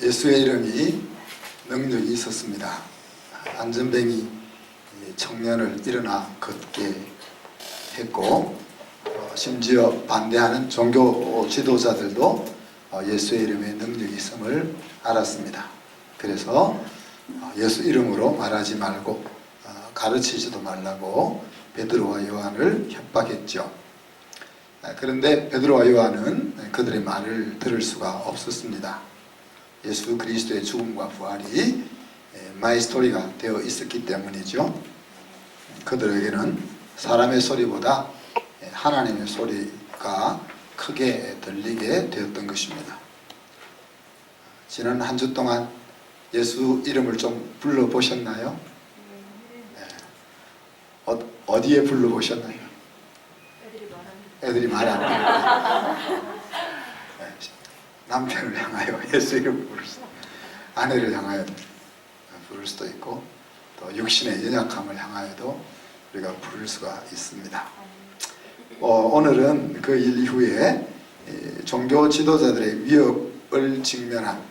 예수의 이름이 능력이 있었습니다. 안전뱅이 청년을 일어나 걷게 했고, 심지어 반대하는 종교 지도자들도 예수의 이름에 능력이 있음을 알았습니다. 그래서 예수 이름으로 말하지 말고 가르치지도 말라고 베드로와 요한을 협박했죠. 그런데 베드로와 요한은 그들의 말을 들을 수가 없었습니다. 예수 그리스도의 죽음과 부활이 마이스토리가 되어 있었기 때문이죠. 그들에게는 사람의 소리보다 하나님의 소리가 크게 들리게 되었던 것입니다. 지난 한 주 동안 예수 이름을 좀 불러보셨나요? 어디에 불러보셨나요? 애들이 말 안 해요. 남편을 향하여 예수 이름을 부를 수, 아내를 향하여 부를 수도 있고, 또 육신의 연약함을 향하여도 우리가 부를 수가 있습니다. 오늘은 그 일 이후에 종교 지도자들의 위협을 직면한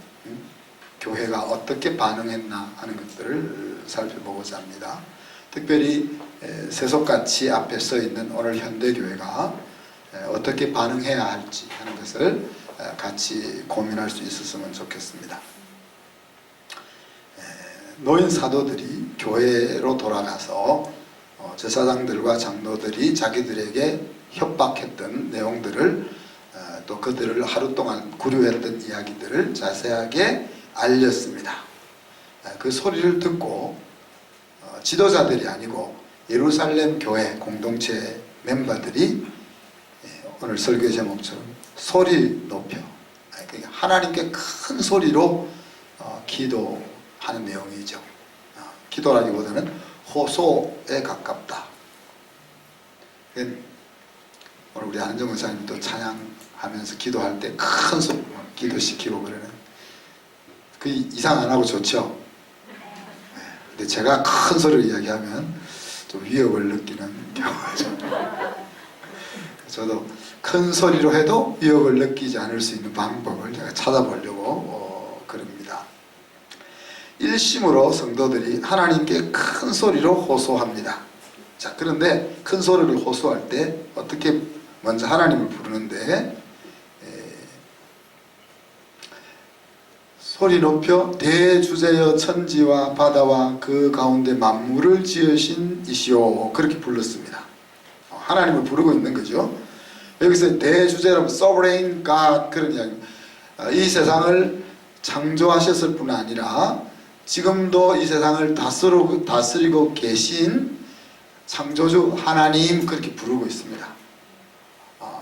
교회가 어떻게 반응했나 하는 것들을 살펴보고자 합니다. 특별히 세속가치 앞에 서 있는 오늘 현대교회가 어떻게 반응해야 할지 하는 것을 같이 고민할 수 있었으면 좋겠습니다. 노인 사도들이 교회로 돌아가서 제사장들과 장로들이 자기들에게 협박했던 내용들을, 또 그들을 하루 동안 구류했던 이야기들을 자세하게 알렸습니다. 그 소리를 듣고 지도자들이 아니고 예루살렘 교회 공동체 멤버들이 오늘 설교 제목처럼 소리 높여, 하나님께 큰 소리로 기도하는 내용이죠. 기도라기보다는 호소에 가깝다. 오늘 우리 안정 원사님도 찬양하면서 기도할 때 큰 소리 기도시키고 그러는, 그 이상 안 하고 좋죠. 근데 제가 큰 소리를 이야기하면 좀 위협을 느끼는 경우가 좀, 저도 큰 소리로 해도 위협을 느끼지 않을 수 있는 방법을 제가 찾아보려고 그럽니다. 일심으로 성도들이 하나님께 큰 소리로 호소합니다. 자, 그런데 큰 소리를 호소할 때 어떻게 먼저 하나님을 부르는데, 소리 높여 대주제여 천지와 바다와 그 가운데 만물을 지으신 이시오, 그렇게 불렀습니다. 하나님을 부르고 있는 거죠. 여기서 대주제라면 sovereign God, 그런 이야기. 이 세상을 창조하셨을 뿐 아니라 지금도 이 세상을 다스리고 계신 창조주 하나님, 그렇게 부르고 있습니다.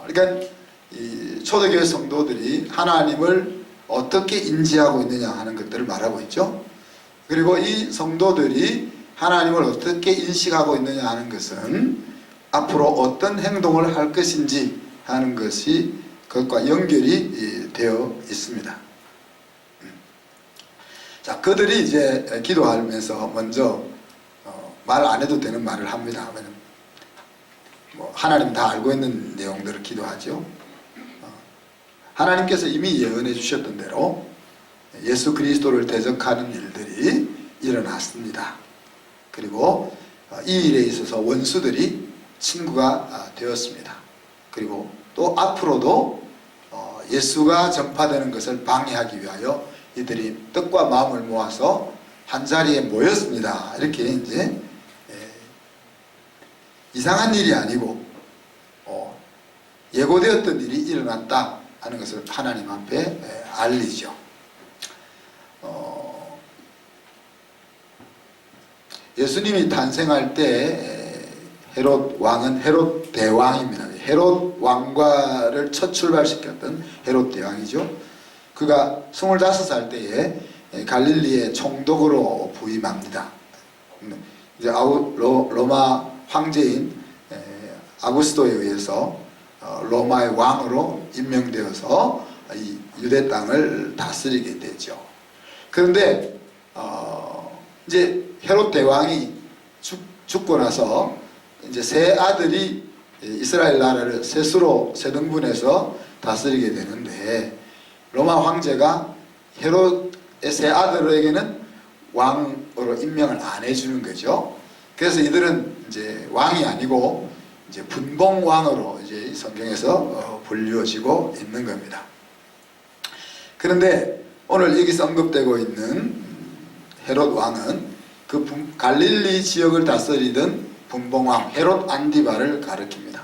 그러니까 이 초대교회 성도들이 하나님을 어떻게 인지하고 있느냐 하는 것들을 말하고 있죠. 그리고 이 성도들이 하나님을 어떻게 인식하고 있느냐 하는 것은 앞으로 어떤 행동을 할 것인지 하는 것이 그것과 연결이 되어 있습니다. 자, 그들이 이제 기도하면서 먼저 말 안 해도 되는 말을 합니다. 하나님 다 알고 있는 내용들을 기도하죠. 하나님께서 이미 예언해 주셨던 대로 예수 그리스도를 대적하는 일들이 일어났습니다. 그리고 이 일에 있어서 원수들이 친구가 되었습니다. 그리고 또 앞으로도 예수가 전파되는 것을 방해하기 위하여 이들이 뜻과 마음을 모아서 한 자리에 모였습니다. 이렇게 이제 이상한 일이 아니고 예고되었던 일이 일어났다 하는 것을 하나님 앞에 알리죠. 예수님이 탄생할 때 헤롯 왕은 헤롯 대왕입니다. 헤롯 왕과를 첫 출발시켰던 헤롯 대왕이죠. 그가 25살 때에 갈릴리의 총독으로 부임합니다. 이제 로마 황제인 아구스토에 의해서 로마의 왕으로 임명되어서 이 유대 땅을 다스리게 되죠. 그런데 이제 헤롯 대왕이 죽고 나서 이제 세 아들이 이스라엘 나라를 셋으로 세 등분해서 다스리게 되는데, 로마 황제가 헤롯의 세 아들에게는 왕으로 임명을 안 해주는 거죠. 그래서 이들은 이제 왕이 아니고 이제 분봉왕으로 이제 성경에서 불리워지고 있는 겁니다. 그런데 오늘 여기서 언급되고 있는 헤롯 왕은 그 갈릴리 지역을 다스리던 분봉왕 헤롯 안디바를 가리킵니다.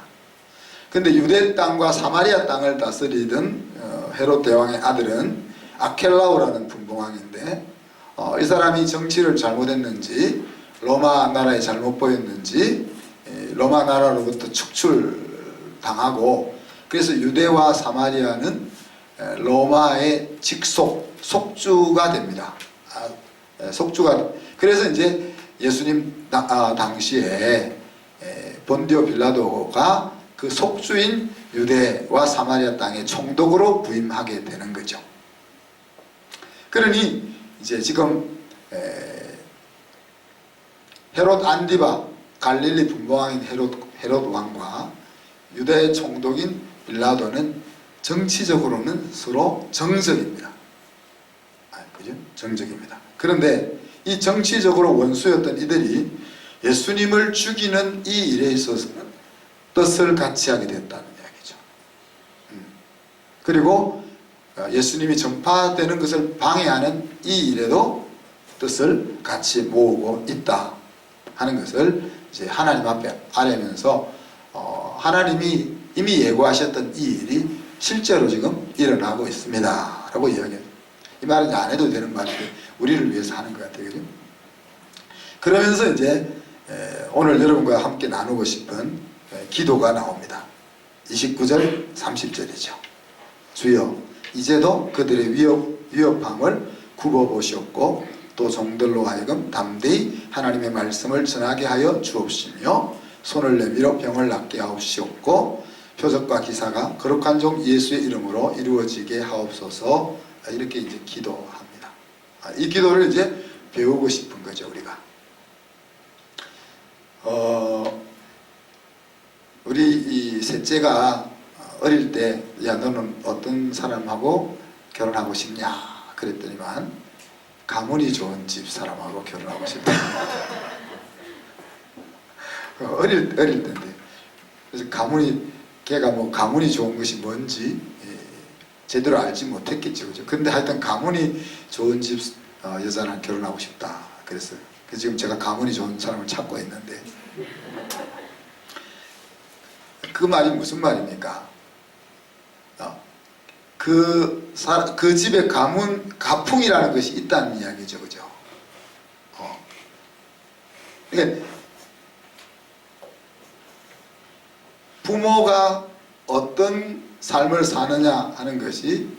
근데 유대 땅과 사마리아 땅을 다스리던 헤롯 대왕의 아들은 아켈라오라는 분봉왕인데 이 사람이 정치를 잘못했는지 로마 나라에 잘못 보였는지 로마 나라로부터 축출당하고 그래서 유대와 사마리아는 로마의 직속 속주가 됩니다. 그래서 이제 예수님 당시에 본디오 빌라도가 그 속주인 유대와 사마리아 땅의 총독으로 부임하게 되는 거죠. 그러니 이제 지금 헤롯 안디바 갈릴리 분봉왕인 헤롯 왕과 유대 총독인 빌라도는 정치적으로는 서로 정적입니다. 그죠? 정적입니다. 그런데 이 정치적으로 원수였던 이들이 예수님을 죽이는 이 일에 있어서는 뜻을 같이 하게 됐다는 이야기죠. 그리고 예수님이 전파되는 것을 방해하는 이 일에도 뜻을 같이 모으고 있다 하는 것을 이제 하나님 앞에 아뢰면서 하나님이 이미 예고하셨던 이 일이 실제로 지금 일어나고 있습니다 라고 이야기해요. 이 말은 이제 안 해도 되는 말인데 우리를 위해서 하는 것 같아요. 그죠? 그러면서 이제 오늘 여러분과 함께 나누고 싶은 기도가 나옵니다. 29절 30절이죠. 주여 이제도 그들의 위협함을 굽어보시옵고 또 종들로 하여금 담대히 하나님의 말씀을 전하게 하여 주옵시며 손을 내밀어 병을 낫게 하옵시옵고 표적과 기사가 거룩한 종 예수의 이름으로 이루어지게 하옵소서. 이렇게 이제 기도합니다. 이 기도를 이제 배우고 싶은 거죠, 우리가. 우리 이 셋째가 어릴 때, 야, 너는 어떤 사람하고 결혼하고 싶냐? 그랬더니만, 가문이 좋은 집 사람하고 결혼하고 싶다. 어릴 때인데. 그래서 걔가 뭐 가문이 좋은 것이 뭔지 제대로 알지 못했겠죠. 그죠? 근데 하여튼 가문이 좋은 집 여자랑 결혼하고 싶다. 그래서 지금 제가 가문이 좋은 사람을 찾고 있는데, 그 말이 무슨 말입니까? 그 집에 가풍이라는 것이 있다는 이야기죠. 그죠? 그러니까 부모가 어떤 삶을 사느냐 하는 것이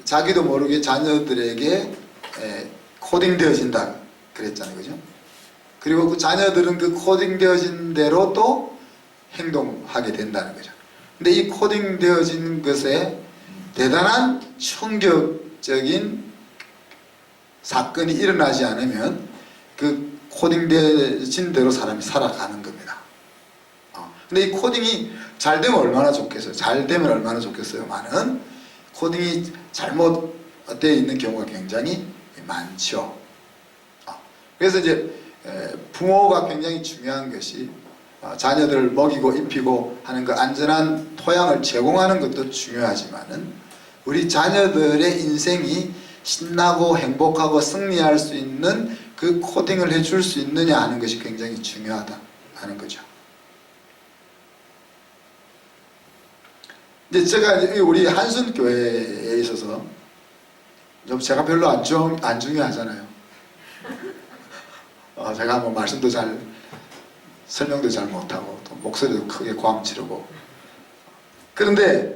자기도 모르게 자녀들에게 코딩되어진다 그랬잖아요. 그죠? 그리고 그 자녀들은 그 코딩되어진 대로 또 행동하게 된다는 거죠. 근데 이 코딩되어진 것에 대단한 충격적인 사건이 일어나지 않으면 그 코딩되어진 대로 사람이 살아가는 겁니다. 근데 이 코딩이 잘 되면 얼마나 좋겠어요. 잘 되면 얼마나 좋겠어요. 많은 코딩이 잘못되어 있는 경우가 굉장히 많죠. 그래서 이제 부모가 굉장히 중요한 것이 자녀들을 먹이고 입히고 하는 그 안전한 토양을 제공하는 것도 중요하지만은 우리 자녀들의 인생이 신나고 행복하고 승리할 수 있는 그 코딩을 해줄 수 있느냐 하는 것이 굉장히 중요하다 하는 거죠. 이제 제가 우리 한순교회에 있어서 제가 별로 안 중요하잖아요. 제가 뭐 말씀도 잘 설명도 잘 못하고 또 목소리도 크게 고함 지르고, 그런데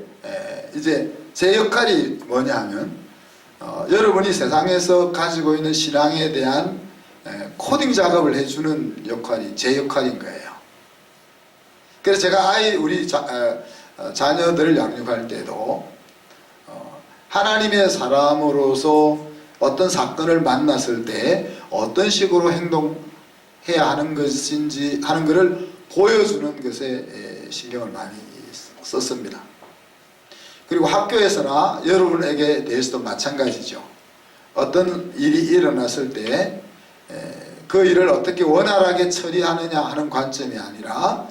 이제 제 역할이 뭐냐 하면 여러분이 세상에서 가지고 있는 신앙에 대한 코딩 작업을 해주는 역할이 제 역할인 거예요. 그래서 제가 우리 자녀들을 양육할 때도 하나님의 사람으로서 어떤 사건을 만났을 때 어떤 식으로 행동해야 하는 것인지 하는 것을 보여주는 것에 신경을 많이 썼습니다. 그리고 학교에서나 여러분에게 대해서도 마찬가지죠. 어떤 일이 일어났을 때 그 일을 어떻게 원활하게 처리하느냐 하는 관점이 아니라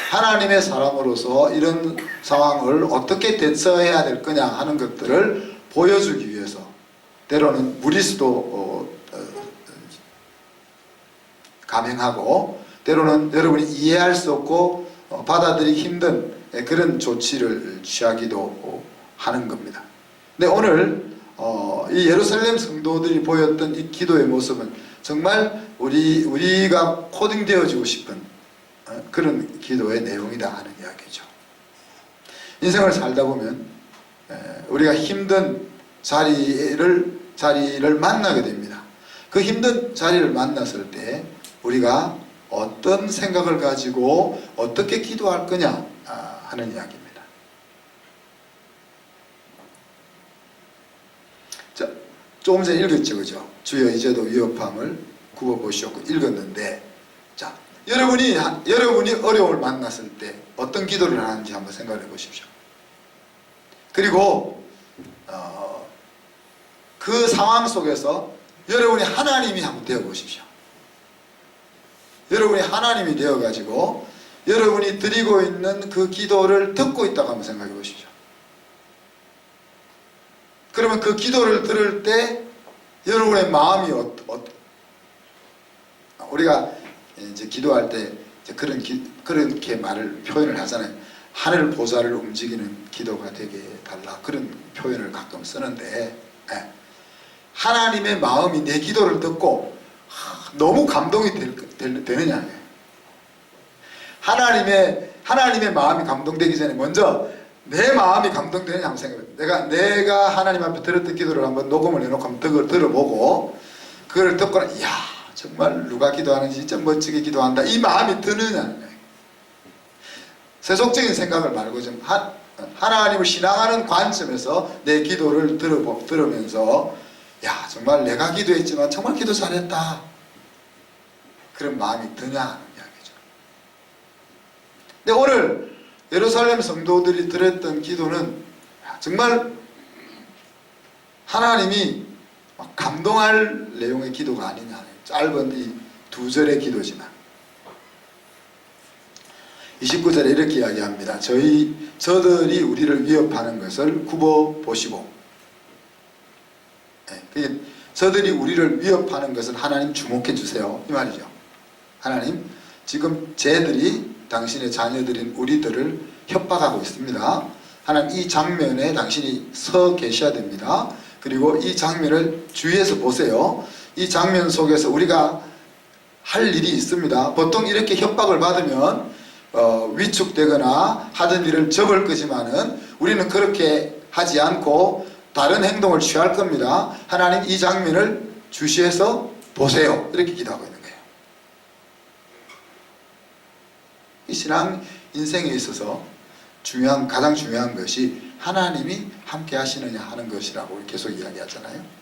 하나님의 사람으로서 이런 상황을 어떻게 대처해야 될 거냐 하는 것들을 보여주기 위해서 때로는 무리수도 감행하고 때로는 여러분이 이해할 수 없고 받아들이기 힘든 그런 조치를 취하기도 하는 겁니다. 근데 오늘 이 예루살렘 성도들이 보였던 이 기도의 모습은 정말 우리가 코딩되어지고 싶은 그런 기도의 내용이다 하는 이야기죠. 인생을 살다 보면 우리가 힘든 자리를 만나게 됩니다. 그 힘든 자리를 만났을 때 우리가 어떤 생각을 가지고 어떻게 기도할 거냐 하는 이야기입니다. 자, 조금 전에 읽었죠, 그죠? 주여 이제도 위협함을 굽어보시옵고 읽었는데, 자, 여러분이 어려움을 만났을 때 어떤 기도를 하는지 한번 생각해 보십시오. 그리고 그 상황 속에서 여러분이 하나님이 한번 되어 보십시오. 여러분이 하나님이 되어 가지고 여러분이 드리고 있는 그 기도를 듣고 있다고 한번 생각해 보십시오. 그러면 그 기도를 들을 때 여러분의 마음이 우리가 이제 기도할 때 이제 그렇게 표현을 하잖아요. 하늘 보좌를 움직이는 기도가 되게 달라, 그런 표현을 가끔 쓰는데, 하나님의 마음이 내 기도를 듣고 너무 감동이 되느냐. 하나님의 마음이 감동되기 전에 먼저 내 마음이 감동되느냐 한번 생각해요. 내가 하나님 앞에 들었던 기도를 한번 녹음을 해놓고 한번 들어보고 그걸 듣고는 이야 정말 누가 기도하는지 진짜 멋지게 기도한다 이 마음이 드느냐. 세속적인 생각을 말고 좀 하나님을 신앙하는 관점에서 내 기도를 들으면서 야 정말 내가 기도했지만 정말 기도 잘했다 그런 마음이 드냐 하는 이야기죠. 근데 오늘 예루살렘 성도들이 드렸던 기도는 정말 하나님이 감동할 내용의 기도가 아니냐. 짧은 이 2절의 기도지만 29절에 이렇게 이야기합니다. 저들이 우리를 위협하는 것을 굽어보시고, 저들이 우리를 위협하는 것을 하나님 주목해 주세요 이 말이죠. 하나님 지금 쟤들이 당신의 자녀들인 우리들을 협박하고 있습니다. 하나님 이 장면에 당신이 서 계셔야 됩니다. 그리고 이 장면을 주위에서 보세요. 이 장면 속에서 우리가 할 일이 있습니다. 보통 이렇게 협박을 받으면 위축되거나 하던 일을 접을 거지만은 우리는 그렇게 하지 않고 다른 행동을 취할 겁니다. 하나님 이 장면을 주시해서 보세요. 이렇게 기도하고 있는 거예요. 이 신앙 인생에 있어서 가장 중요한 것이 하나님이 함께 하시느냐 하는 것이라고 계속 이야기하잖아요.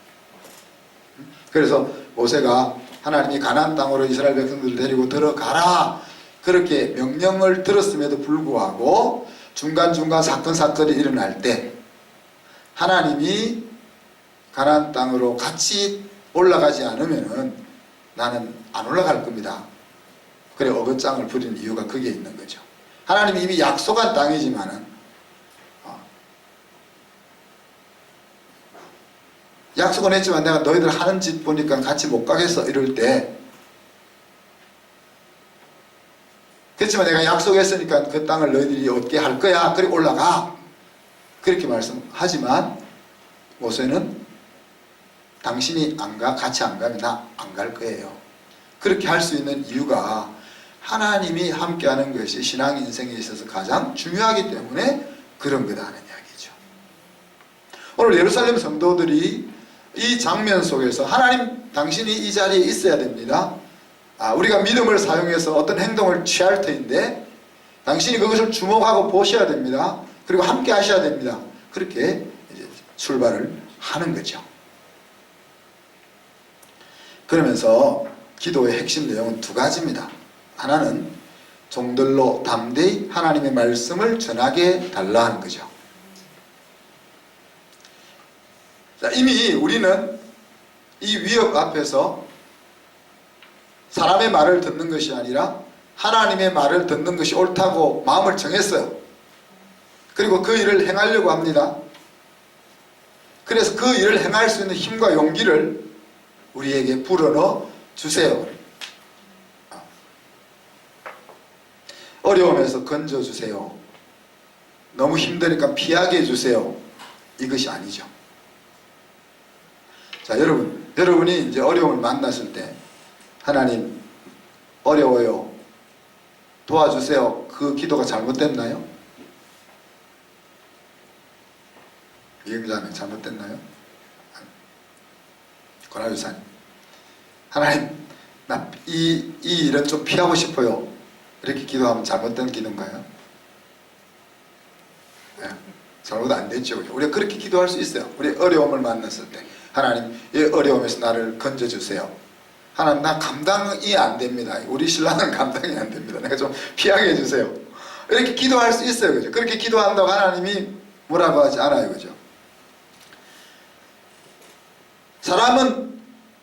그래서 모세가 하나님이 가나안 땅으로 이스라엘 백성들을 데리고 들어가라 그렇게 명령을 들었음에도 불구하고 중간중간 사건이 일어날 때 하나님이 가나안 땅으로 같이 올라가지 않으면은 나는 안 올라갈 겁니다. 그래 어긋장을 부리는 이유가 거기에 있는 거죠. 하나님이 이미 약속한 땅이지만은 약속은 했지만 내가 너희들 하는 짓 보니까 같이 못 가겠어 이럴 때, 그렇지만 내가 약속했으니까 그 땅을 너희들이 얻게 할 거야 그래 올라가 그렇게 말씀하지만 모세는 당신이 안 가, 같이 안 가면 나 안 갈 거예요. 그렇게 할 수 있는 이유가 하나님이 함께하는 것이 신앙 인생에 있어서 가장 중요하기 때문에 그런 거다 하는 이야기죠. 오늘 예루살렘 성도들이 이 장면 속에서 하나님 당신이 이 자리에 있어야 됩니다. 우리가 믿음을 사용해서 어떤 행동을 취할 터인데 당신이 그것을 주목하고 보셔야 됩니다. 그리고 함께 하셔야 됩니다. 그렇게 이제 출발을 하는 거죠. 그러면서 기도의 핵심 내용은 2가지입니다. 하나는 종들로 담대히 하나님의 말씀을 전하게 달라 하는 거죠. 자, 이미 우리는 이 위협 앞에서 사람의 말을 듣는 것이 아니라 하나님의 말을 듣는 것이 옳다고 마음을 정했어요. 그리고 그 일을 행하려고 합니다. 그래서 그 일을 행할 수 있는 힘과 용기를 우리에게 불어넣어 주세요. 어려움에서 건져주세요. 너무 힘드니까 피하게 해주세요. 이것이 아니죠. 자, 여러분이 이제 어려움을 만났을 때 하나님 어려워요, 도와주세요, 그 기도가 잘못됐나요? 이행자는 잘못됐나요? 권하유사님, 하나님 나 이 일은 좀 피하고 싶어요, 이렇게 기도하면 잘못된 기도인가요? 네, 잘못 안 됐죠. 우리가 그렇게 기도할 수 있어요. 우리 어려움을 만났을 때 하나님 이 어려움에서 나를 건져주세요. 하나님 나 감당이 안 됩니다. 우리 신랑은 감당이 안 됩니다. 내가 좀 피하게 해주세요. 이렇게 기도할 수 있어요. 그죠? 그렇게 기도한다고 하나님이 뭐라고 하지 않아요. 그죠?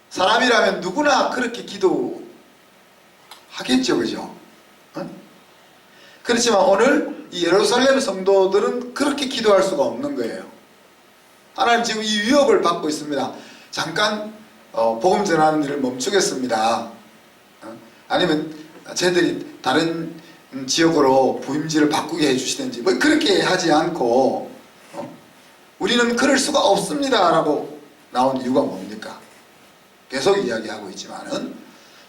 사람이라면 누구나 그렇게 기도하겠죠. 그죠? 그렇지만 오늘 이 예루살렘 성도들은 그렇게 기도할 수가 없는 거예요. 하나님 지금 이 위협을 받고 있습니다. 잠깐 복음 전하는 일을 멈추겠습니다. 아니면 쟤들이 다른 지역으로 부임지를 바꾸게 해주시든지 뭐 그렇게 하지 않고 우리는 그럴 수가 없습니다 라고 나온 이유가 뭡니까? 계속 이야기하고 있지만은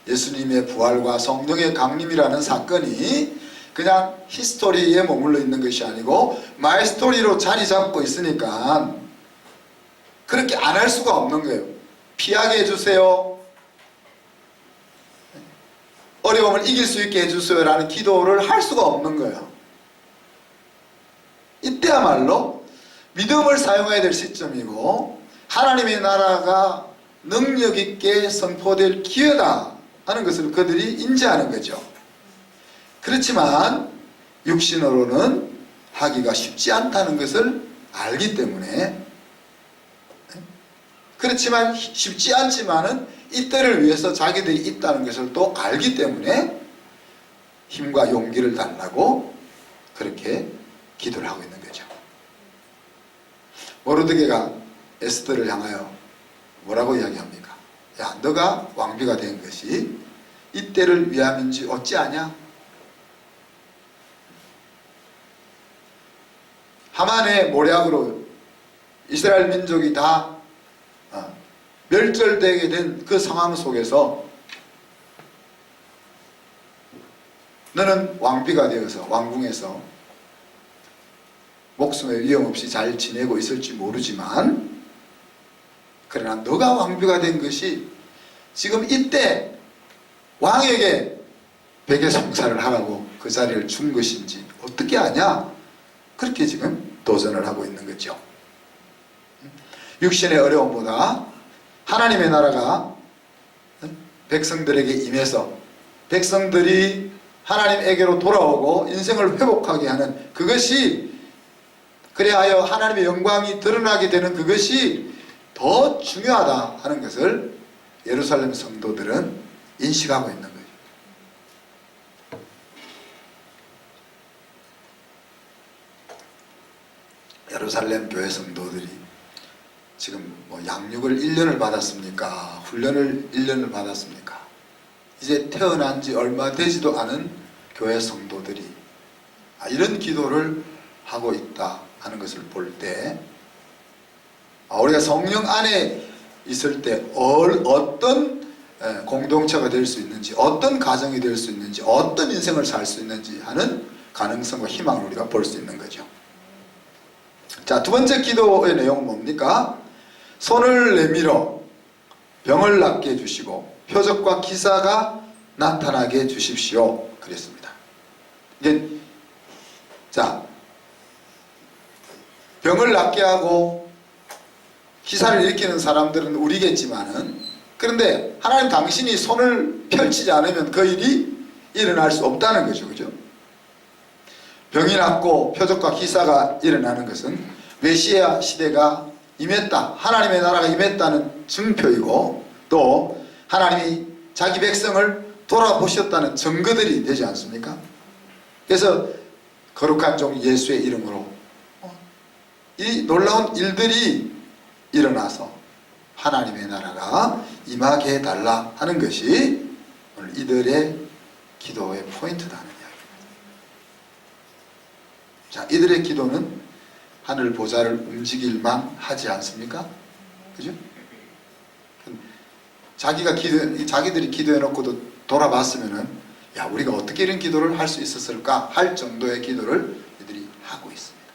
예수님의 부활과 성령의 강림이라는 사건이 그냥 히스토리에 머물러 있는 것이 아니고 마이 스토리로 자리 잡고 있으니까 그렇게 안 할 수가 없는 거예요. 피하게 해주세요, 어려움을 이길 수 있게 해주세요 라는 기도를 할 수가 없는 거예요. 이때야말로 믿음을 사용해야 될 시점이고 하나님의 나라가 능력 있게 선포될 기회다 하는 것을 그들이 인지하는 거죠. 그렇지만 육신으로는 하기가 쉽지 않다는 것을 알기 때문에, 그렇지만 쉽지 않지만은 이때를 위해서 자기들이 있다는 것을 또 알기 때문에 힘과 용기를 달라고 그렇게 기도를 하고 있는 거죠. 모르드게가 에스더를 향하여 뭐라고 이야기합니까? 야, 너가 왕비가 된 것이 이때를 위함인지 어찌하냐? 하만의 모략으로 이스라엘 민족이 다 멸절되게 된 그 상황 속에서 너는 왕비가 되어서 왕궁에서 목숨에 위험 없이 잘 지내고 있을지 모르지만, 그러나 너가 왕비가 된 것이 지금 이때 왕에게 베개성사를 하라고 그 자리를 준 것인지 어떻게 아냐? 그렇게 지금 도전을 하고 있는 거죠. 육신의 어려움보다 하나님의 나라가 백성들에게 임해서 백성들이 하나님에게로 돌아오고 인생을 회복하게 하는 그것이, 그래하여 하나님의 영광이 드러나게 되는 그것이 더 중요하다 하는 것을 예루살렘 성도들은 인식하고 있는 거예요. 예루살렘 교회 성도들이 지금 뭐 양육을 1년을 받았습니까? 훈련을 1년을 받았습니까? 이제 태어난 지 얼마 되지도 않은 교회 성도들이 이런 기도를 하고 있다 하는 것을 볼 때, 우리가 성령 안에 있을 때 어떤 공동체가 될 수 있는지, 어떤 가정이 될 수 있는지, 어떤 인생을 살 수 있는지 하는 가능성과 희망을 우리가 볼 수 있는 거죠. 자, 두 번째 기도의 내용은 뭡니까? 손을 내밀어 병을 낫게 해주시고 표적과 기사가 나타나게 해주십시오. 그랬습니다. 이게, 자, 병을 낫게 하고 기사를 일으키는 사람들은 우리겠지만은, 그런데 하나님 당신이 손을 펼치지 않으면 그 일이 일어날 수 없다는 거죠. 그죠? 병이 낫고 표적과 기사가 일어나는 것은 메시아 시대가 임했다, 하나님의 나라가 임했다는 증표이고 또 하나님이 자기 백성을 돌아보셨다는 증거들이 되지 않습니까? 그래서 거룩한 종 예수의 이름으로 이 놀라운 일들이 일어나서 하나님의 나라가 임하게 해달라 하는 것이 오늘 이들의 기도의 포인트다 하는 이야기입니다. 자, 이들의 기도는 하늘 보좌를 움직일만 하지 않습니까? 그죠? 자기들이 기도해놓고도 돌아봤으면은 야, 우리가 어떻게 이런 기도를 할 수 있었을까 할 정도의 기도를 이들이 하고 있습니다.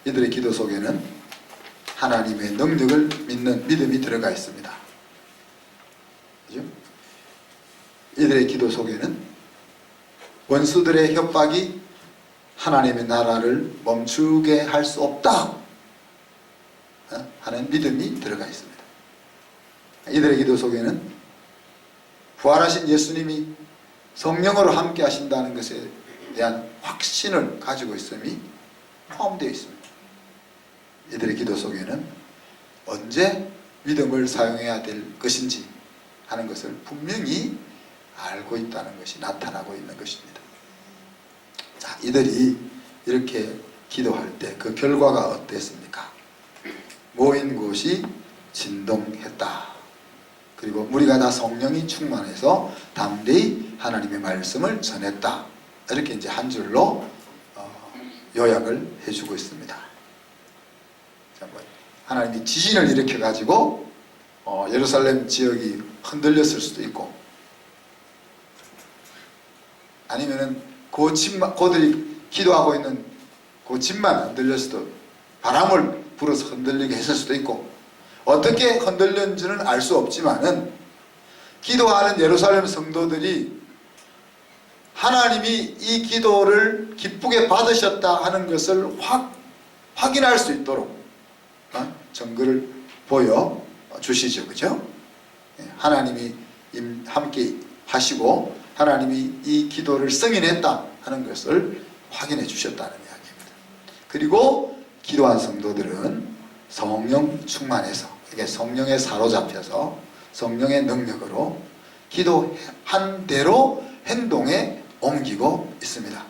이들의 기도 속에는 하나님의 능력을 믿는 믿음이 들어가 있습니다. 그죠? 이들의 기도 속에는 원수들의 협박이 하나님의 나라를 멈추게 할 수 없다 하는 믿음이 들어가 있습니다. 이들의 기도 속에는 부활하신 예수님이 성령으로 함께 하신다는 것에 대한 확신을 가지고 있음이 포함되어 있습니다. 이들의 기도 속에는 언제 믿음을 사용해야 될 것인지 하는 것을 분명히 알고 있다는 것이 나타나고 있는 것입니다. 자, 이들이 이렇게 기도할 때 그 결과가 어땠습니까? 모인 곳이 진동했다. 그리고 무리가 다 성령이 충만해서 담대히 하나님의 말씀을 전했다. 이렇게 이제 한 줄로 요약을 해주고 있습니다. 자, 하나님이 지진을 일으켜 가지고 예루살렘 지역이 흔들렸을 수도 있고, 아니면은 그 집만, 그들이 기도하고 있는 그 집만 흔들렸어도 바람을 불어서 흔들리게 했을 수도 있고, 어떻게 흔들렸는지는 알 수 없지만은 기도하는 예루살렘 성도들이 하나님이 이 기도를 기쁘게 받으셨다 하는 것을 확인할 수 있도록 증거를 보여 주시죠. 그죠? 하나님이 함께 하시고 하나님이 이 기도를 승인했다 하는 것을 확인해 주셨다는 이야기입니다. 그리고 기도한 성도들은 성령 충만해서, 이게 성령에 사로잡혀서 성령의 능력으로 기도한 대로 행동에 옮기고 있습니다.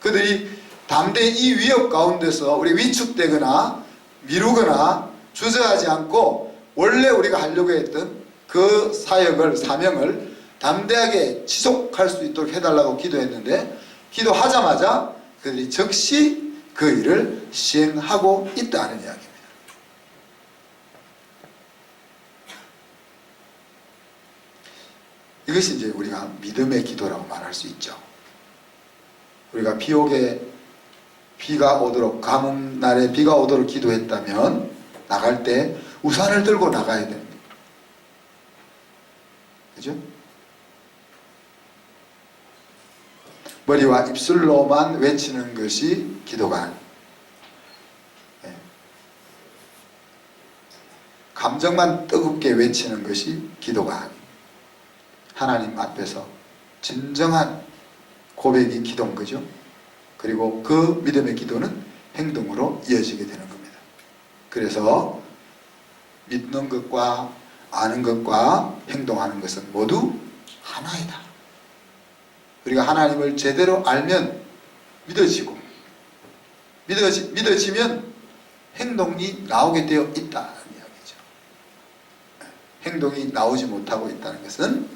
그들이 담대히 이 위협 가운데서 우리 위축되거나 미루거나 주저하지 않고 원래 우리가 하려고 했던 그 사명을 담대하게 지속할 수 있도록 해달라고 기도했는데, 기도하자마자 그들이 즉시 그 일을 시행하고 있다는 이야기입니다. 이것이 이제 우리가 믿음의 기도라고 말할 수 있죠. 우리가 비가 오도록, 가뭄날에 비가 오도록 기도했다면 나갈 때 우산을 들고 나가야 됩니다. 그죠? 머리와 입술로만 외치는 것이 기도가 아닙니다. 감정만 뜨겁게 외치는 것이 기도가 아닙니다. 하나님 앞에서 진정한 고백이 기도인 거죠. 그리고 그 믿음의 기도는 행동으로 이어지게 되는 겁니다. 그래서 믿는 것과 아는 것과 행동하는 것은 모두 하나이다. 우리가 하나님을 제대로 알면 믿어지고, 믿어지면 행동이 나오게 되어 있다는 이야기죠. 행동이 나오지 못하고 있다는 것은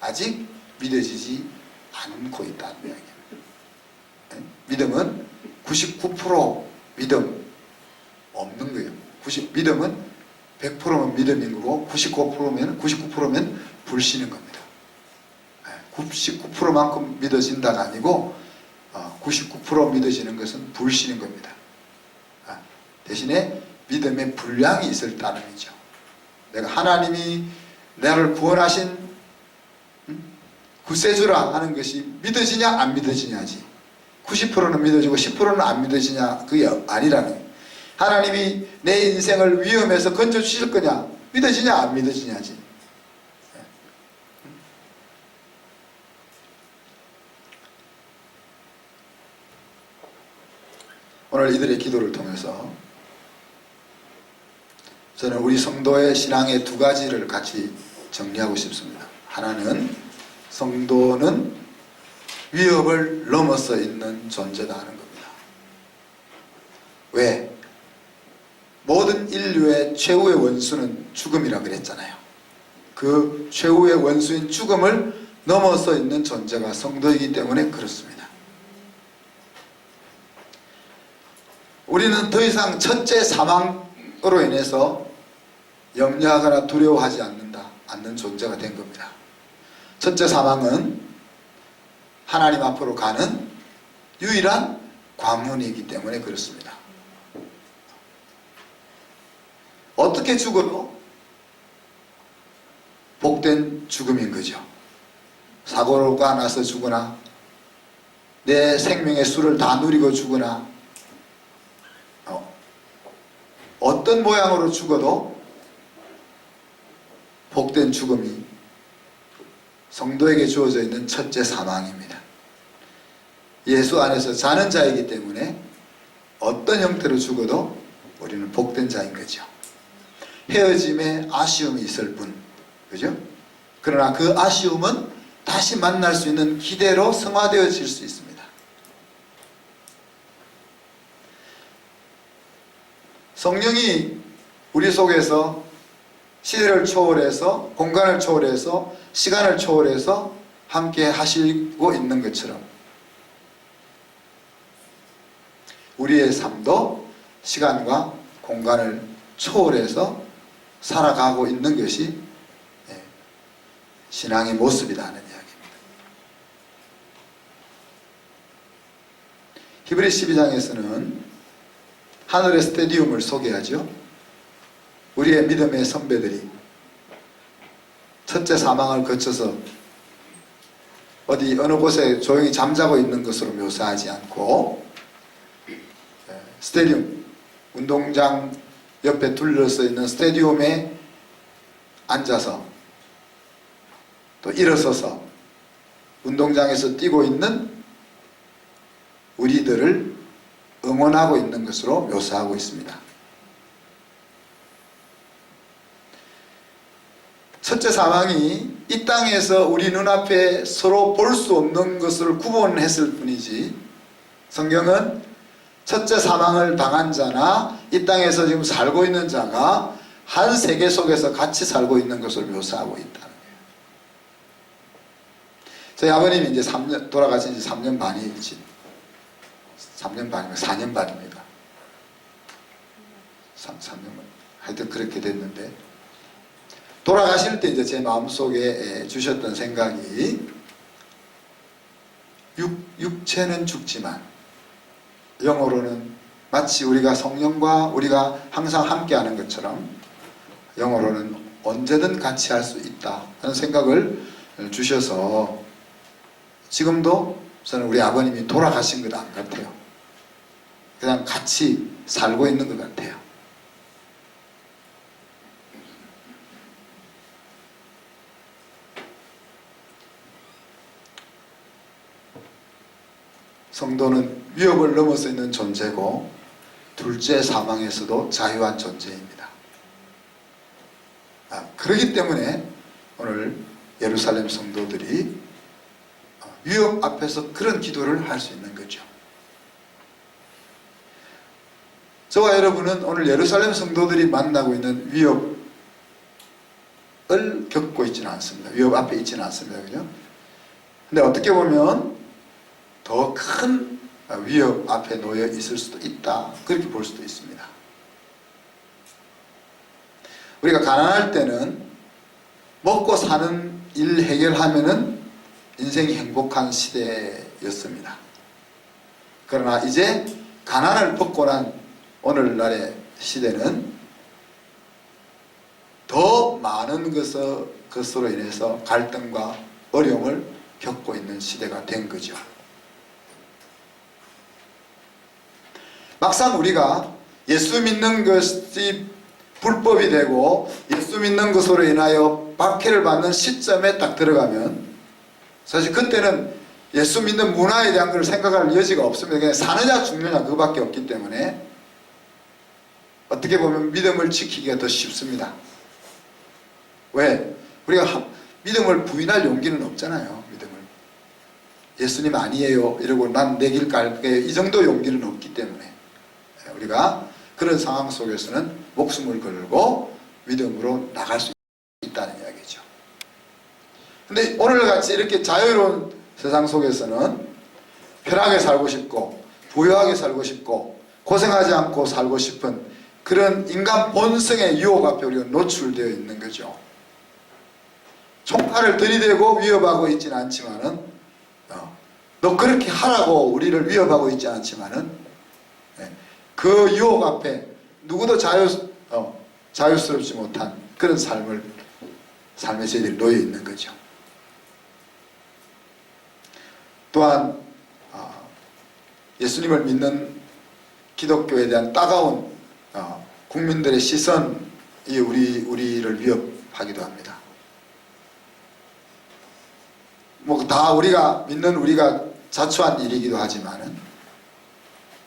아직 믿어지지 않고 있다는 이야기입니다. 믿음은 99% 믿음 없는 거예요. 믿음은 100%면 믿음인 거고 99%면 불신인 겁니다. 99%만큼 믿어진다가 아니고 99% 믿어지는 것은 불신인 겁니다. 대신에 믿음의 분량이 있을 따름이죠. 내가 하나님이 나를 구원하신 구세주라 하는 것이 믿어지냐 안 믿어지냐지, 90%는 믿어지고 10%는 안 믿어지냐, 그게 아니라는, 하나님이 내 인생을 위험에서 건져주실 거냐, 믿어지냐 안 믿어지냐지. 오늘 이들의 기도를 통해서 저는 우리 성도의 신앙의 두 가지를 같이 정리하고 싶습니다. 하나는 성도는 위협을 넘어서 있는 존재다 하는 겁니다. 왜? 모든 인류의 최후의 원수는 죽음이라 그랬잖아요. 그 최후의 원수인 죽음을 넘어서 있는 존재가 성도이기 때문에 그렇습니다. 우리는 더 이상 첫째 사망으로 인해서 염려하거나 두려워하지 않는 존재가 된 겁니다. 첫째 사망은 하나님 앞으로 가는 유일한 관문이기 때문에 그렇습니다. 어떻게 죽어도 복된 죽음인 거죠. 사고가 나서 죽거나 내 생명의 수를 다 누리고 죽거나 어떤 모양으로 죽어도 복된 죽음이 성도에게 주어져 있는 첫째 사망입니다. 예수 안에서 사는 자이기 때문에 어떤 형태로 죽어도 우리는 복된 자인 거죠. 헤어짐에 아쉬움이 있을 뿐, 그죠? 그러나 그 아쉬움은 다시 만날 수 있는 기대로 승화되어질 수 있습니다. 성령이 우리 속에서 시대를 초월해서, 공간을 초월해서, 시간을 초월해서 함께 하시고 있는 것처럼 우리의 삶도 시간과 공간을 초월해서 살아가고 있는 것이 신앙의 모습이다 하는 이야기입니다. 히브리 12장에서는 하늘의 스테디움을 소개하죠. 우리의 믿음의 선배들이 첫째 사망을 거쳐서 어느 곳에 조용히 잠자고 있는 것으로 묘사하지 않고 스테디움, 운동장 옆에 둘러서 있는 스테디움에 앉아서 또 일어서서 운동장에서 뛰고 있는 우리들을 응원하고 있는 것으로 묘사하고 있습니다. 첫째 사망이 이 땅에서 우리 눈앞에 서로 볼 수 없는 것을 구분했을 뿐이지, 성경은 첫째 사망을 당한 자나 이 땅에서 지금 살고 있는 자가 한 세계 속에서 같이 살고 있는 것을 묘사하고 있다는 거예요. 저희 아버님이 이제 돌아가신 지 3년 반이지, 3년 반이면 4년 반입니다. 3년 반. 하여튼 그렇게 됐는데, 돌아가실 때 이제 제 마음속에 주셨던 생각이, 육체는 죽지만 영어로는 마치 우리가 성령과 우리가 항상 함께하는 것처럼 영어로는 언제든 같이 할 수 있다 하는 생각을 주셔서 지금도 저는 우리 아버님이 돌아가신 것 안 같아요. 그냥 같이 살고 있는 것 같아요. 성도는 위협을 넘어서 있는 존재고 둘째 사망에서도 자유한 존재입니다. 그렇기 때문에 오늘 예루살렘 성도들이 위협 앞에서 그런 기도를 할 수 있는 거죠. 저와 여러분은 오늘 예루살렘 성도들이 만나고 있는 위협을 겪고 있지는 않습니다. 위협 앞에 있지는 않습니다. 그죠? 근데 어떻게 보면 더 큰 위협 앞에 놓여 있을 수도 있다, 그렇게 볼 수도 있습니다. 우리가 가난할 때는 먹고 사는 일 해결하면은 인생이 행복한 시대였습니다. 그러나 이제 가난을 벗고 난 오늘날의 시대는 더 많은 것으로 인해서 갈등과 어려움을 겪고 있는 시대가 된 거죠. 막상 우리가 예수 믿는 것이 불법이 되고 예수 믿는 것으로 인하여 박해를 받는 시점에 딱 들어가면 사실 그때는 예수 믿는 문화에 대한 걸 생각할 여지가 없습니다. 그냥 사느냐 죽느냐 그거밖에 없기 때문에 어떻게 보면 믿음을 지키기가 더 쉽습니다. 왜? 우리가 믿음을 부인할 용기는 없잖아요. 믿음을. 예수님 아니에요 이러고 난 내 길 갈게요 이 정도 용기는 없기 때문에 우리가 그런 상황 속에서는 목숨을 걸고 믿음으로 나갈 수 있다는 이야기죠. 근데 오늘같이 이렇게 자유로운 세상 속에서는 편하게 살고 싶고 부유하게 살고 싶고 고생하지 않고 살고 싶은 그런 인간 본성의 유혹 앞에 우리가 노출되어 있는 거죠. 총칼을 들이대고 위협하고 있지는 않지만은 너 그렇게 하라고 우리를 위협하고 있지 않지만은 그 유혹 앞에 누구도 자유스럽지 못한 그런 삶의 저희들이 놓여 있는 거죠. 또한 예수님을 믿는 기독교에 대한 따가운 국민들의 시선이 우리를 위협하기도 합니다. 뭐 다 우리가 믿는 우리가 자초한 일이기도 하지만은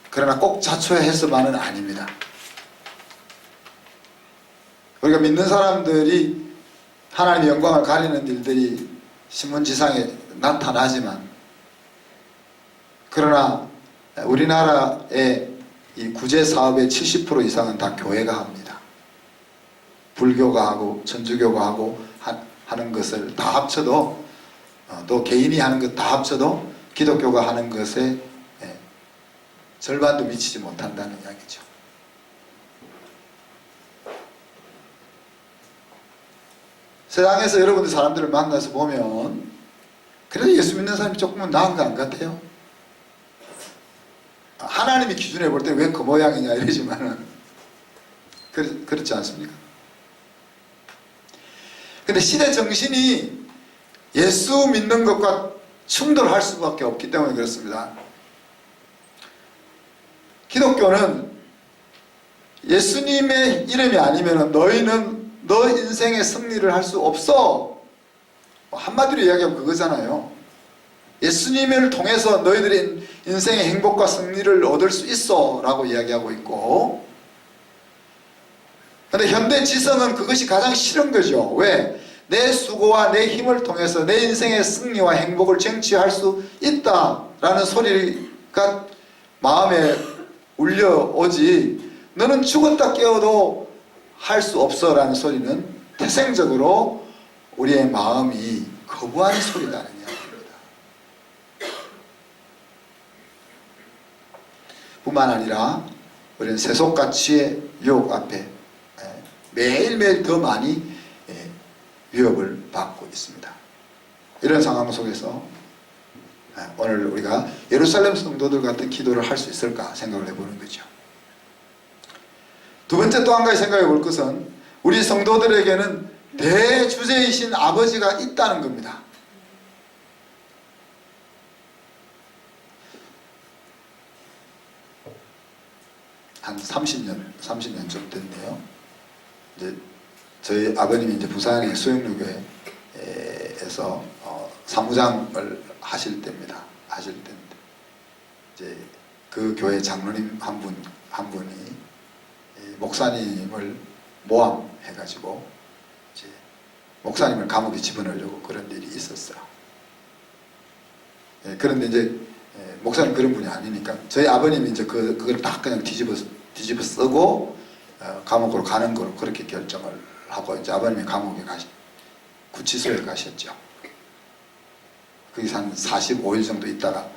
그러나 꼭 자초해서만은 아닙니다. 우리가 믿는 사람들이 하나님의 영광을 가리는 일들이 신문지상에 나타나지만 그러나 우리나라의 이 구제사업의 70% 이상은 다 교회가 합니다. 불교가 하고 천주교가 하고 하는 것을 다 합쳐도 또 개인이 하는 것 다 합쳐도 기독교가 하는 것에 절반도 미치지 못한다는 이야기죠. 세상에서 여러분들 사람들을 만나서 보면 그래도 예수 믿는 사람이 조금은 나은 거 안 같아요? 하나님이 기준에 볼 때 왜 그 모양이냐 이러지만은 그렇지 않습니까? 근데 시대 정신이 예수 믿는 것과 충돌할 수밖에 없기 때문에 그렇습니다. 기독교는 예수님의 이름이 아니면 너희는 너 인생의 승리를 할 수 없어. 한마디로 이야기하면 그거잖아요. 예수님을 통해서 너희들의 인생의 행복과 승리를 얻을 수 있어 라고 이야기하고 있고, 근데 현대 지성은 그것이 가장 싫은 거죠. 왜? 내 수고와 내 힘을 통해서 내 인생의 승리와 행복을 쟁취할 수 있다라는 소리가 마음에 울려오지, 너는 죽었다 깨어도 할 수 없어 라는 소리는 태생적으로 우리의 마음이 거부하는 소리라는 이야기입니다. 뿐만 아니라 우리는 세속가치의 유혹 앞에 매일매일 더 많이 위협을 받고 있습니다. 이런 상황 속에서 오늘 우리가 예루살렘 성도들 같은 기도를 할 수 있을까 생각을 해보는 거죠. 두 번째 또 한 가지 생각해 볼 것은 우리 성도들에게는 대주제이신 아버지가 있다는 겁니다. 한 30년 좀 됐네요. 이제 저희 아버님이 이제 부산의 수영로교회에서 사무장을 하실 때입니다. 하실 때인데 이제 그 교회 장로님 한 분이 목사님을 모함해가지고 이제 목사님을 감옥에 집어넣으려고 그런 일이 있었어요. 그런데 이제 목사님 그런 분이 아니니까 저희 아버님이 이제 그걸 다 그냥 뒤집어 쓰고 감옥으로 가는 거로 그렇게 결정을 하고 이제 아버님이 감옥에 구치소에 가셨죠. 거기서 한 45일 정도 있다가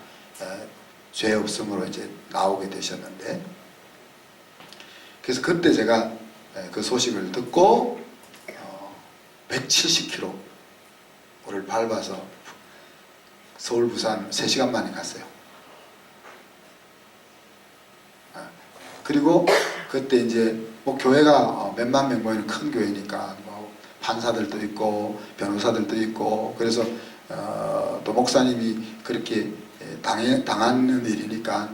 죄 없음으로 이제 나오게 되셨는데, 그래서 그때 제가 그 소식을 듣고 170km를 밟아서 서울 부산 3시간 만에 갔어요. 그리고 그때 이제 뭐 교회가 몇만 명 모이는 큰 교회니까 뭐 판사들도 있고 변호사들도 있고, 그래서 또 목사님이 그렇게 당하는 일이니까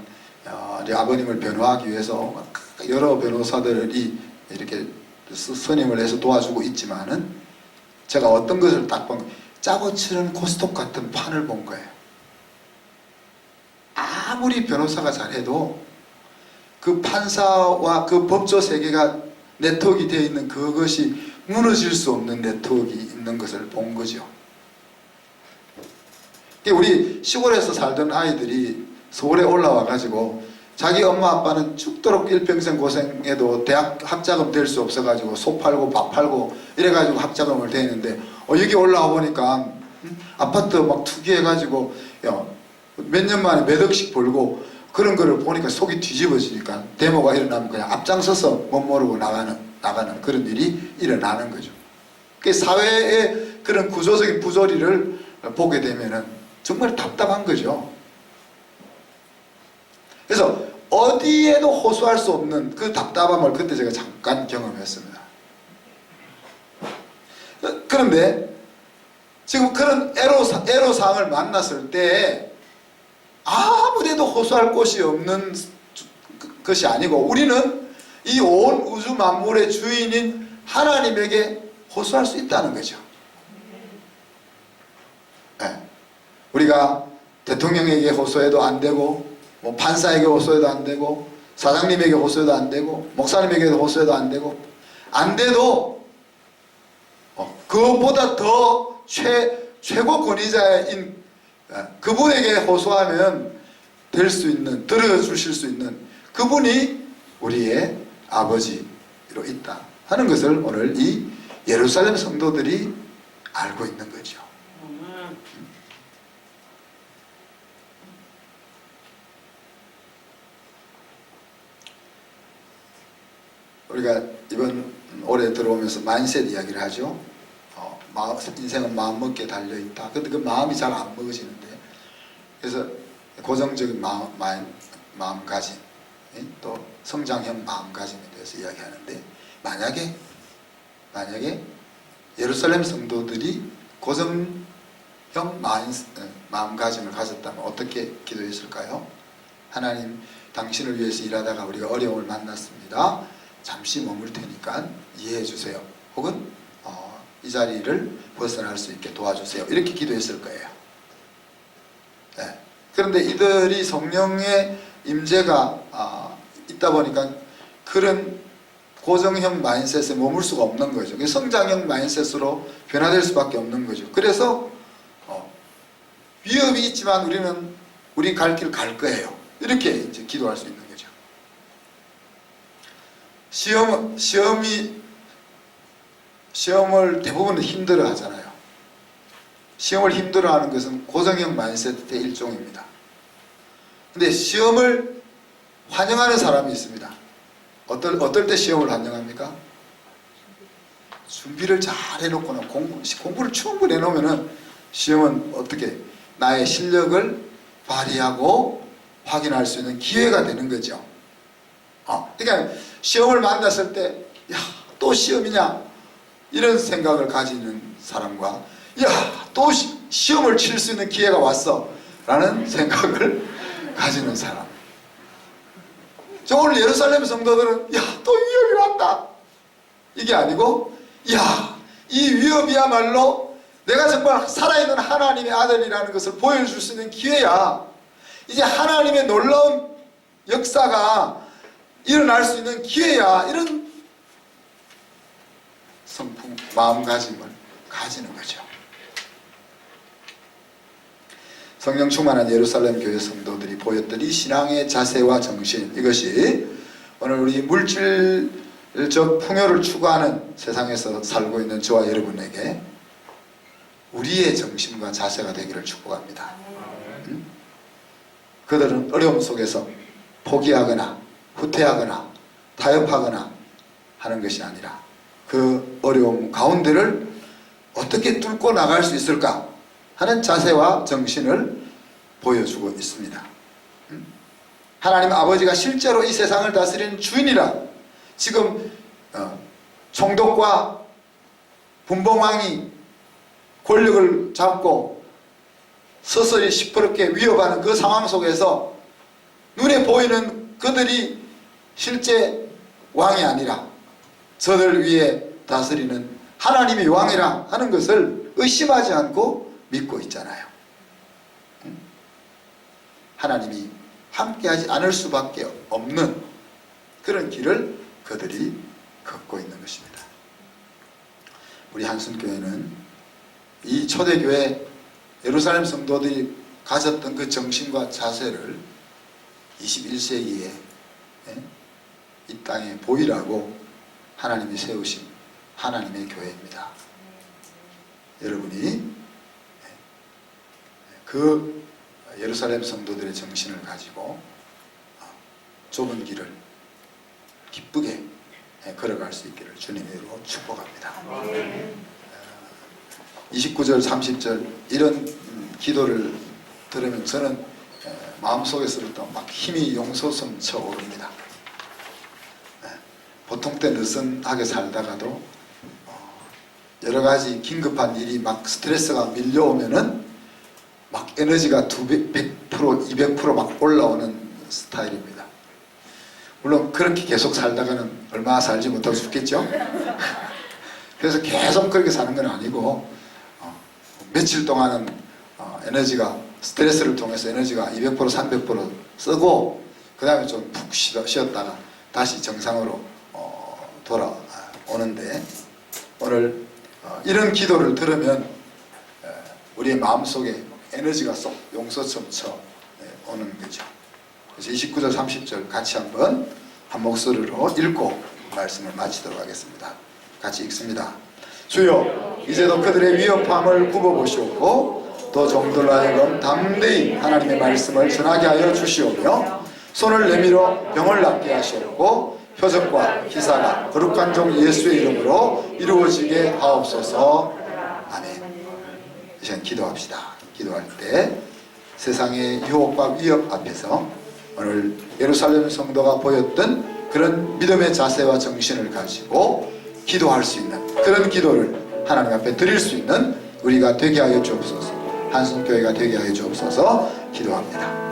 아버님을 변호하기 위해서 여러 변호사들이 이렇게 선임을 해서 도와주고 있지만은 제가 어떤 것을 딱 본, 짜고 치는 고스톱 같은 판을 본 거예요. 아무리 변호사가 잘해도 그 판사와 그 법조 세계가 네트워크가 되어 있는 그것이 무너질 수 없는 네트워크가 있는 것을 본 거죠. 우리 시골에서 살던 아이들이 서울에 올라와 가지고 자기 엄마 아빠는 죽도록 일평생 고생해도 대학 학자금 될 수 없어 가지고 소 팔고 밥 팔고 이래 가지고 학자금을 대는데 여기 올라와 보니까 아파트 막 투기해 가지고 몇 년 만에 몇 억씩 벌고 그런 거를 보니까 속이 뒤집어지니까 데모가 일어나면 그냥 앞장서서 못 모르고 나가는 그런 일이 일어나는 거죠. 그 사회의 그런 구조적인 부조리를 보게 되면은 정말 답답한 거죠. 그래서 어디에도 호소할 수 없는 그 답답함을 그때 제가 잠깐 경험했습니다. 그런데 지금 그런 애로사항을 만났을 때 아무데도 호소할 곳이 없는 것이 아니고 우리는 이 온 우주 만물의 주인인 하나님에게 호소할 수 있다는 거죠. 네. 우리가 대통령에게 호소해도 안 되고 뭐 판사에게 호소해도 안 되고 사장님에게 호소해도 안 되고 목사님에게 호소해도 안 되고 안 돼도 그것보다 더 최고 권위자인 그분에게 호소하면 될 수 있는, 들어주실 수 있는 그분이 우리의 아버지로 있다 하는 것을 오늘 이 예루살렘 성도들이 알고 있는 거죠. 우리가 이번 올해 들어오면서 마인셋 이야기를 하죠. 인생은 마음먹기에 달려있다. 근데 그 마음이 잘 안 먹어지는데, 그래서 고정적인 마음가짐, 또 성장형 마음가짐에 대해서 이야기하는데, 만약에 예루살렘 성도들이 고정형 마음가짐을 가졌다면 어떻게 기도했을까요? 하나님, 당신을 위해서 일하다가 우리가 어려움을 만났습니다. 잠시 머물 테니까 이해해 주세요. 혹은 이 자리를 벗어날 수 있게 도와주세요. 이렇게 기도했을 거예요. 네. 그런데 이들이 성령의 임재가 있다 보니까 그런 고정형 마인셋에 머물 수가 없는 거죠. 성장형 마인셋으로 변화될 수밖에 없는 거죠. 그래서 위협이 있지만 우리 갈 길 갈 거예요. 이렇게 이제 기도할 수 있는 거죠. 시험을 대부분 힘들어 하잖아요. 시험을 힘들어 하는 것은 고정형 마인셋의 일종입니다. 근데 시험을 환영하는 사람이 있습니다. 어떨 때 시험을 환영합니까? 준비를 잘 해놓고는 공부를 충분히 해놓으면은 시험은 어떻게 나의 실력을 발휘하고 확인할 수 있는 기회가 되는 거죠. 그러니까 시험을 만났을 때, 야, 또 시험이냐? 이런 생각을 가지는 사람과, 야, 또 시험을 칠 수 있는 기회가 왔어. 라는 생각을 가지는 사람. 저 오늘 예루살렘 성도들은, 야, 또 위협이 왔다. 이게 아니고, 야, 이 위협이야말로 내가 정말 살아있는 하나님의 아들이라는 것을 보여줄 수 있는 기회야. 이제 하나님의 놀라운 역사가 일어날 수 있는 기회야. 이런 마음가짐을 가지는 거죠. 성령 충만한 예루살렘 교회 성도들이 보였던 이 신앙의 자세와 정신, 이것이 오늘 우리 물질적 풍요를 추구하는 세상에서 살고 있는 저와 여러분에게 우리의 정신과 자세가 되기를 축복합니다. 그들은 어려움 속에서 포기하거나 후퇴하거나 타협하거나 하는 것이 아니라 그 어려움 가운데를 어떻게 뚫고 나갈 수 있을까 하는 자세와 정신을 보여주고 있습니다. 하나님 아버지가 실제로 이 세상을 다스리는 주인이라, 지금 총독과 분봉왕이 권력을 잡고 서서히 시퍼렇게 위협하는 그 상황 속에서 눈에 보이는 그들이 실제 왕이 아니라 저들 위에 다스리는 하나님이 왕이라 하는 것을 의심하지 않고 믿고 있잖아요. 하나님이 함께하지 않을 수밖에 없는 그런 길을 그들이 걷고 있는 것입니다. 우리 한순교회는 이 초대교회 예루살렘 성도들이 가졌던 그 정신과 자세를 21세기에 이 땅에 보이라고 하나님이 세우신 하나님의 교회입니다. 여러분이 그 예루살렘 성도들의 정신을 가지고 좁은 길을 기쁘게 걸어갈 수 있기를 주님의 이름으로 축복합니다. 29절 30절 이런 기도를 들으면 저는 마음속에서부터 막 힘이 용솟음쳐 오릅니다. 보통 때 느슨하게 살다가도 여러 가지 긴급한 일이 막 스트레스가 밀려오면은 막 에너지가 100%, 200% 막 올라오는 스타일입니다. 물론 그렇게 계속 살다가는 얼마 살지 못하고 죽겠죠? 그래서 계속 그렇게 사는 건 아니고 며칠 동안은 에너지가 스트레스를 통해서 에너지가 200% 300% 쓰고 그 다음에 좀 푹 쉬었다가 다시 정상으로 돌아오는데 오늘 이런 기도를 들으면 우리의 마음속에 에너지가 쏙 용솟음쳐 오는 거죠. 그래서 29절 30절 같이 한번 한 목소리로 읽고 말씀을 마치도록 하겠습니다. 같이 읽습니다. 주여 이제도 그들의 위협함을 굽어보시옵고 또 종들로 하여금 담대히 하나님의 말씀을 전하게 하여 주시오며 손을 내밀어 병을 낫게 하시옵고 표적과 기사가 거룩한 종 예수의 이름으로 이루어지게 하옵소서. 아멘. 이 시간 기도합시다. 기도할 때 세상의 유혹과 위협 앞에서 오늘 예루살렘 성도가 보였던 그런 믿음의 자세와 정신을 가지고 기도할 수 있는 그런 기도를 하나님 앞에 드릴 수 있는 우리가 되게 하여 주옵소서. 한순교회가 되게 하여 주옵소서. 기도합니다.